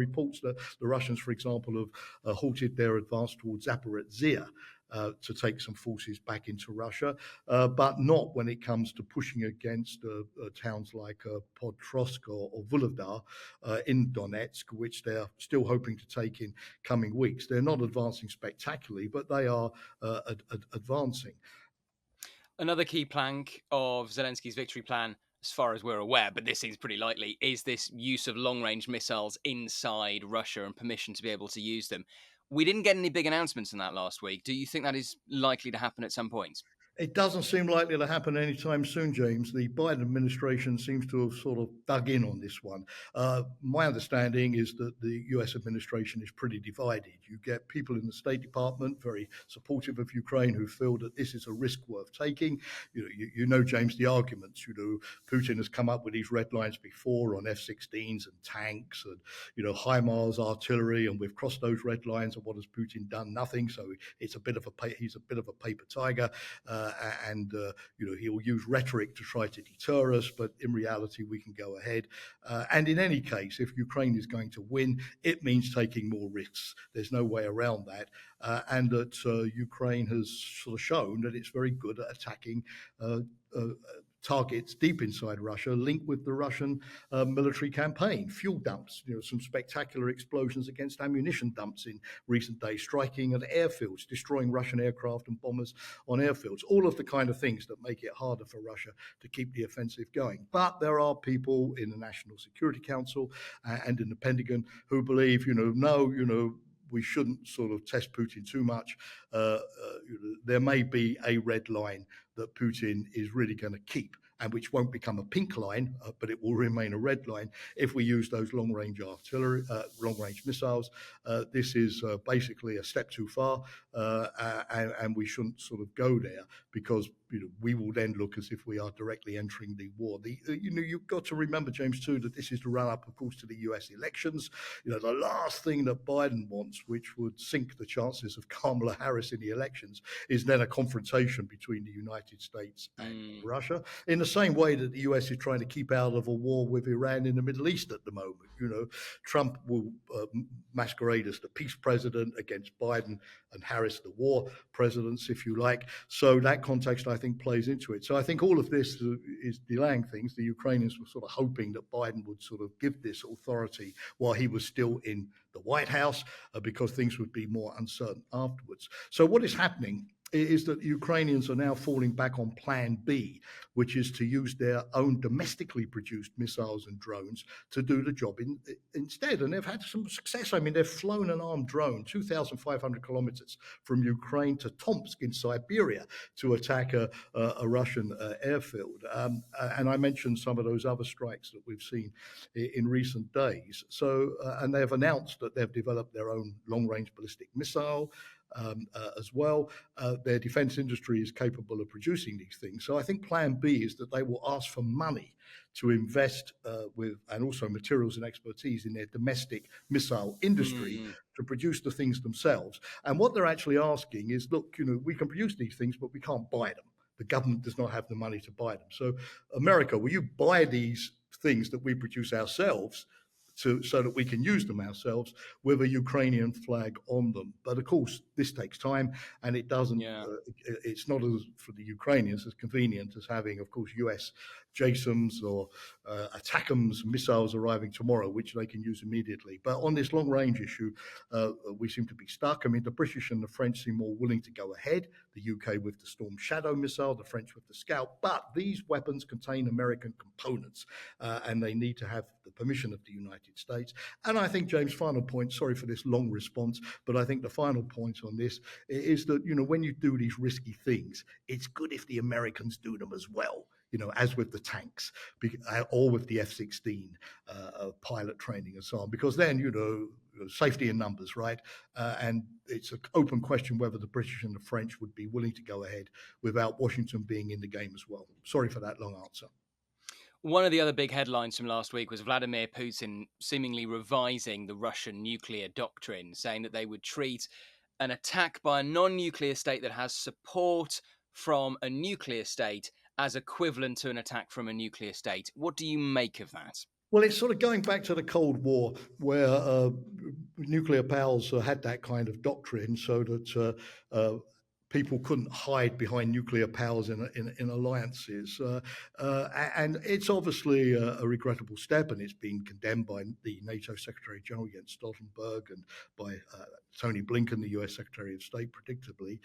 reports that the Russians, for example, have halted their advance towards Zaporizhzhia to take some forces back into Russia, but not when it comes to pushing against towns like Pokrovsk or Vuhledar in Donetsk, which they're still hoping to take in coming weeks. They're not advancing spectacularly, but they are advancing. Another key plank of Zelensky's victory plan, as far as we're aware, but this seems pretty likely, is this use of long-range missiles inside Russia and permission to be able to use them. We didn't get any big announcements on that last week. Do you think that is likely to happen at some point? It doesn't seem likely to happen anytime soon, James. The Biden administration seems to have sort of dug in on this one. My understanding is that the US administration is pretty divided. You get people in the State Department very supportive of Ukraine who feel that this is a risk worth taking. You know, James, the arguments. Putin has come up with these red lines before on F-16s and tanks and, HIMARS artillery, and we've crossed those red lines. And what has Putin done? Nothing. So he's a bit of a paper tiger. And he'll use rhetoric to try to deter us, but in reality, we can go ahead. And in any case, if Ukraine is going to win, it means taking more risks. There's no way around that. And that Ukraine has sort of shown that it's very good at attacking targets deep inside Russia, linked with the Russian military campaign. Fuel dumps, some spectacular explosions against ammunition dumps in recent days, striking at airfields, destroying Russian aircraft and bombers on airfields, all of the kind of things that make it harder for Russia to keep the offensive going. But there are people in the National Security Council and in the Pentagon who believe, we shouldn't sort of test Putin too much. There may be a red line that Putin is really going to keep, and which won't become a pink line, but it will remain a red line if we use those long-range artillery, long-range missiles. This is basically a step too far, and we shouldn't sort of go there because we will then look as if we are directly entering the war. You've got to remember, James, too, that this is the run-up, of course, to the US elections. The last thing that Biden wants, which would sink the chances of Kamala Harris in the elections, is then a confrontation between the United States and Russia, in the same way that the US is trying to keep out of a war with Iran in the Middle East at the moment. Trump will masquerade as the peace president against Biden and Harris, the war presidents, if you like. So that context, I think, plays into it. So I think all of this is delaying things. The Ukrainians were sort of hoping that Biden would sort of give this authority while he was still in the White House, because things would be more uncertain afterwards. So what is happening is that the Ukrainians are now falling back on Plan B, which is to use their own domestically produced missiles and drones to do the job instead. And they've had some success. I mean, they've flown an armed drone 2,500 kilometers from Ukraine to Tomsk in Siberia to attack a Russian airfield. And I mentioned some of those other strikes that we've seen in recent days. So, and they've announced that they've developed their own long-range ballistic missile as well. Their defense industry is capable of producing these things. So I think Plan B is that they will ask for money to invest and also materials and expertise in their domestic missile industry to produce the things themselves. And what they're actually asking is, look, we can produce these things, but we can't buy them. The government does not have the money to buy them. So America, will you buy these things that we produce ourselves so that we can use them ourselves with a Ukrainian flag on them? But of course, this takes time, and it doesn't. It's not as for the Ukrainians as convenient as having, of course, US JSOMs or ATACMS missiles arriving tomorrow, which they can use immediately. But on this long-range issue, we seem to be stuck. I mean, the British and the French seem more willing to go ahead. The UK with the Storm Shadow missile, the French with the Scout. But these weapons contain American components, and they need to have the permission of the United States. And I think, James, final point, sorry for this long response, but I think the final point on this is that, when you do these risky things, it's good if the Americans do them as well, as with the tanks or with the F-16 pilot training and so on, because then, safety in numbers, right? And it's an open question whether the British and the French would be willing to go ahead without Washington being in the game as well. Sorry for that long answer. One of the other big headlines from last week was Vladimir Putin seemingly revising the Russian nuclear doctrine, saying that they would treat an attack by a non-nuclear state that has support from a nuclear state as equivalent to an attack from a nuclear state. What do you make of that? Well, it's sort of going back to the Cold War, where nuclear powers had that kind of doctrine, so that people couldn't hide behind nuclear powers in alliances. And it's obviously a regrettable step, and it's been condemned by the NATO Secretary General Jens Stoltenberg and by Tony Blinken, the US Secretary of State, predictably,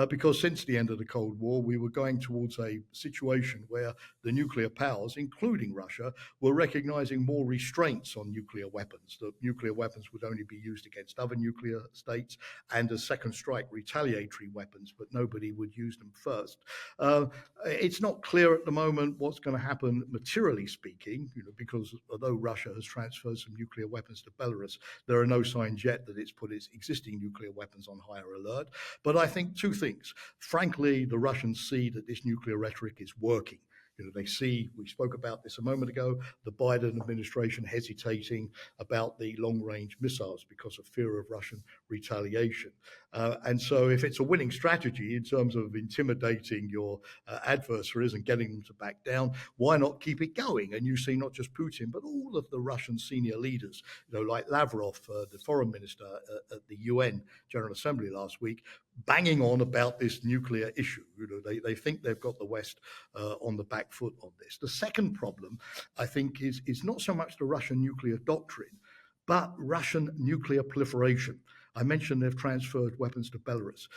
because since the end of the Cold War, we were going towards a situation where the nuclear powers, including Russia, were recognizing more restraints on nuclear weapons, that nuclear weapons would only be used against other nuclear states and as second strike retaliatory weapons, but nobody would use them first. It's not clear at the moment what's going to happen materially speaking, because although Russia has transferred some nuclear weapons to Belarus, there are no signs yet that it's put its existing nuclear weapons on higher alert. But I think two things. Frankly, the Russians see that this nuclear rhetoric is working. They see, we spoke about this a moment ago, the Biden administration hesitating about the long-range missiles because of fear of Russian retaliation. And so if it's a winning strategy in terms of intimidating your adversaries and getting them to back down, why not keep it going? And you see not just Putin, but all of the Russian senior leaders, like Lavrov, the foreign minister at the UN General Assembly last week, banging on about this nuclear issue. They think they've got the West on the back foot on this. The second problem, I think, is not so much the Russian nuclear doctrine, but Russian nuclear proliferation. I mentioned they've transferred weapons to Belarus.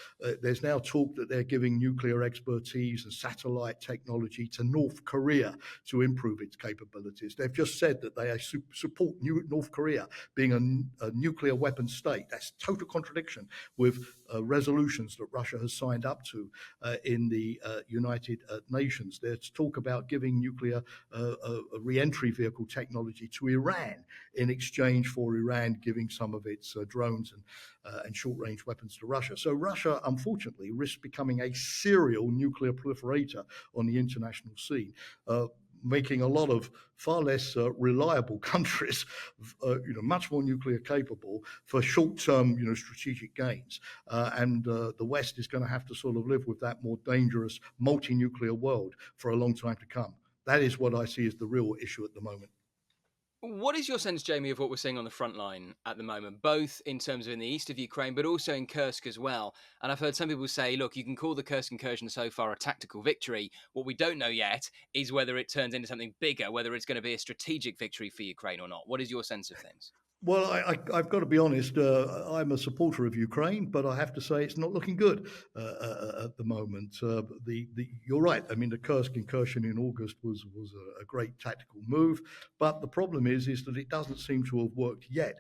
There's now talk that they're giving nuclear expertise and satellite technology to North Korea to improve its capabilities. They've just said that they support North Korea being a nuclear weapons state. That's total contradiction with resolutions that Russia has signed up to in the United Nations. There's talk about giving nuclear re-entry vehicle technology to Iran in exchange for Iran giving some of its drones and short-range weapons to Russia. So Russia, unfortunately, risks becoming a serial nuclear proliferator on the international scene, making a lot of far less reliable countries, much more nuclear capable for short-term, strategic gains. And the West is going to have to sort of live with that more dangerous multi-nuclear world for a long time to come. That is what I see as the real issue at the moment. What is your sense, Jamie, of what we're seeing on the front line at the moment, both in terms of in the east of Ukraine, but also in Kursk as well? And I've heard some people say, look, you can call the Kursk incursion so far a tactical victory. What we don't know yet is whether it turns into something bigger, whether it's going to be a strategic victory for Ukraine or not. What is your sense of things? Well, I've got to be honest. I'm a supporter of Ukraine, but I have to say it's not looking good at the moment. You're right. I mean, the Kursk incursion in August was a great tactical move, but the problem is that it doesn't seem to have worked yet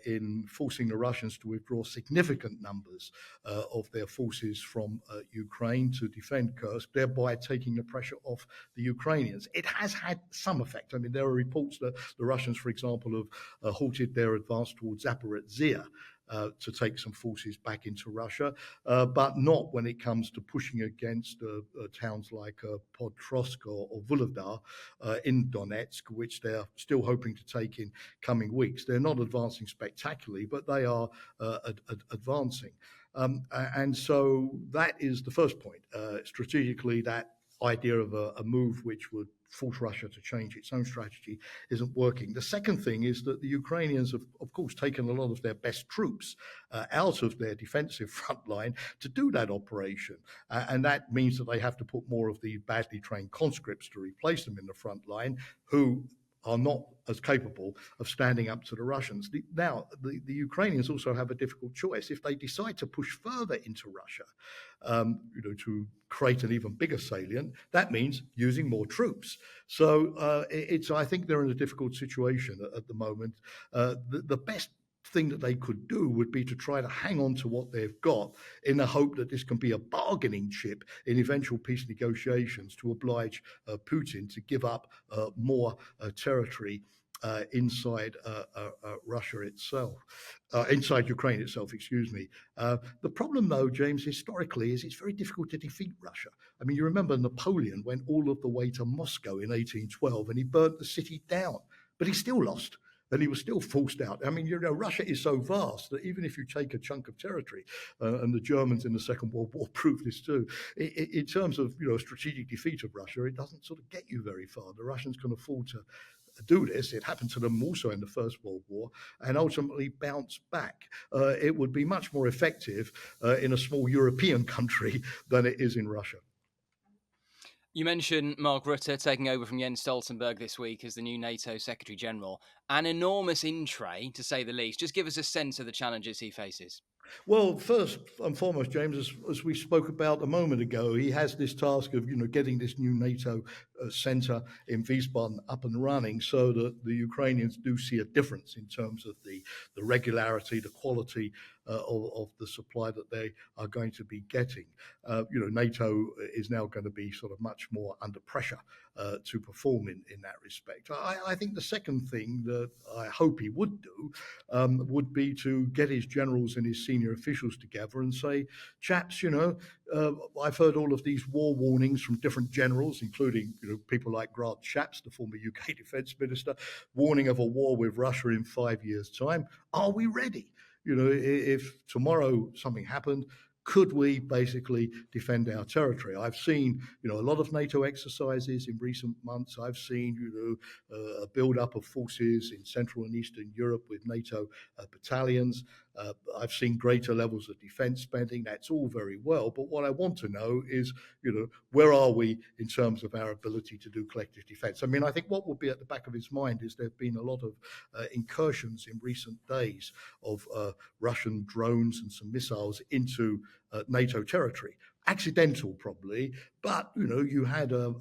in forcing the Russians to withdraw significant numbers of their forces from Ukraine to defend Kursk, thereby taking the pressure off the Ukrainians. It has had some effect. I mean, there are reports that the Russians, for example, have halted their advance towards Zaporizhzhia to take some forces back into Russia, but not when it comes to pushing against towns like Pokrovsk or Vuhledar in Donetsk, which they're still hoping to take in coming weeks. They're not advancing spectacularly, but they are advancing. And so that is the first point. Strategically, that idea of a move which would force Russia to change its own strategy isn't working. The second thing is that the Ukrainians have, of course, taken a lot of their best troops out of their defensive front line to do that operation. And that means that they have to put more of the badly trained conscripts to replace them in the front line, who are not as capable of standing up to the Russians. The Ukrainians also have a difficult choice. If they decide to push further into Russia, to create an even bigger salient, that means using more troops. So I think they're in a difficult situation at the moment. The best thing that they could do would be to try to hang on to what they've got in the hope that this can be a bargaining chip in eventual peace negotiations to oblige Putin to give up more territory inside Russia itself, inside Ukraine itself, excuse me. The problem, though, James, historically, is it's very difficult to defeat Russia. I mean, you remember Napoleon went all of the way to Moscow in 1812 and he burnt the city down, but he still lost. And he was still forced out. I mean, Russia is so vast that even if you take a chunk of territory, and the Germans in the Second World War proved this too, in terms of strategic defeat of Russia, it doesn't sort of get you very far. The Russians can afford to do this. It happened to them also in the First World War, and ultimately bounced back. It would be much more effective in a small European country than it is in Russia. You mentioned Mark Rutte taking over from Jens Stoltenberg this week as the new NATO Secretary General. An enormous in-tray, to say the least. Just give us a sense of the challenges he faces. Well, first and foremost, James, as we spoke about a moment ago, he has this task of, getting this new NATO center in Wiesbaden up and running so that the Ukrainians do see a difference in terms of the regularity, the quality of the supply that they are going to be getting. NATO is now going to be sort of much more under pressure to perform in that respect. I think the second thing that I hope he would do would be to get his generals and his senior officials together and say, chaps, I've heard all of these war warnings from different generals, including people like Grant Shapps, the former UK defence minister, warning of a war with Russia in 5 years' time. Are we ready? If tomorrow something happened, could we basically defend our territory? I've seen, a lot of NATO exercises in recent months. I've seen, a build-up of forces in Central and Eastern Europe with NATO battalions. I've seen greater levels of defence spending. That's all very well. But what I want to know is, where are we in terms of our ability to do collective defence? I mean, I think what will be at the back of his mind is there have been a lot of incursions in recent days of Russian drones and some missiles into NATO territory. Accidental, probably, but you had a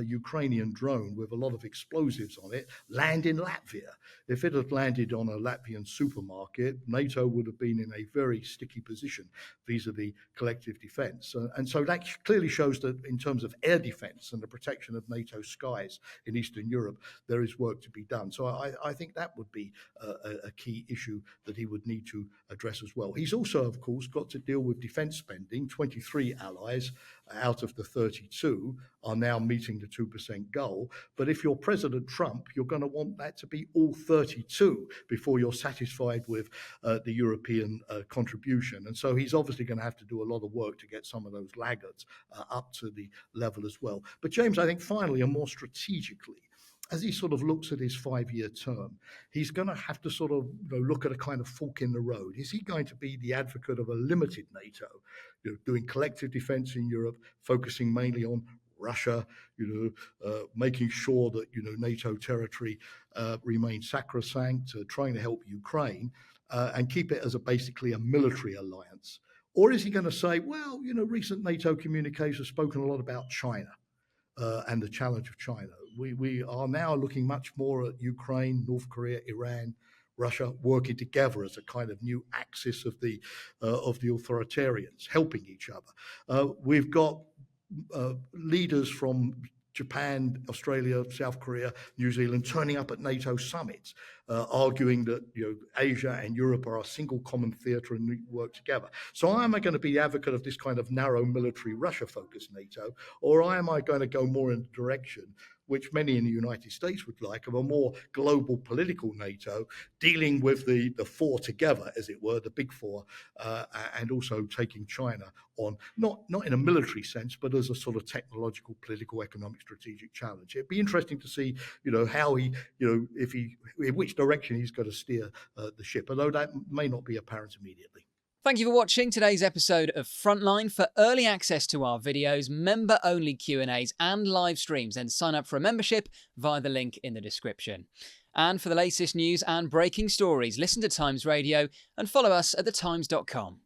Ukrainian drone with a lot of explosives on it land in Latvia. If it had landed on a Latvian supermarket, NATO would have been in a very sticky position vis-a-vis collective defence. And so that clearly shows that in terms of air defence and the protection of NATO skies in Eastern Europe, there is work to be done. So I think that would be a key issue that he would need to address as well. He's also, of course, got to deal with defence spending. 23 allies out of the 32 are now meeting the 2% goal. But if you're President Trump, you're going to want that to be all 32 before you're satisfied with the European contribution. And so he's obviously going to have to do a lot of work to get some of those laggards up to the level as well. But James, I think finally and more strategically, as he sort of looks at his 5-year term, he's going to have to sort of look at a kind of fork in the road. Is he going to be the advocate of a limited NATO, doing collective defence in Europe, focusing mainly on Russia, making sure that NATO territory remains sacrosanct, trying to help Ukraine, and keep it as basically a military alliance? Or is he going to say, well, recent NATO communiques have spoken a lot about China and the challenge of China. We are now looking much more at Ukraine, North Korea, Iran, Russia working together as a kind of new axis of the authoritarians, helping each other. We've got leaders from Japan, Australia, South Korea, New Zealand turning up at NATO summits, arguing that Asia and Europe are a single common theatre and work together. So am I going to be the advocate of this kind of narrow military Russia-focused NATO, or am I going to go more in the direction which many in the United States would like, of a more global political NATO, dealing with the four together, as it were, the big four, and also taking China on, not in a military sense, but as a sort of technological, political, economic, strategic challenge. It'd be interesting to see, how he, in which direction he's going to steer the ship, although that may not be apparent immediately. Thank you for watching today's episode of Frontline. For early access to our videos, member-only Q&As and live streams, then sign up for a membership via the link in the description. And for the latest news and breaking stories, listen to Times Radio and follow us at thetimes.com.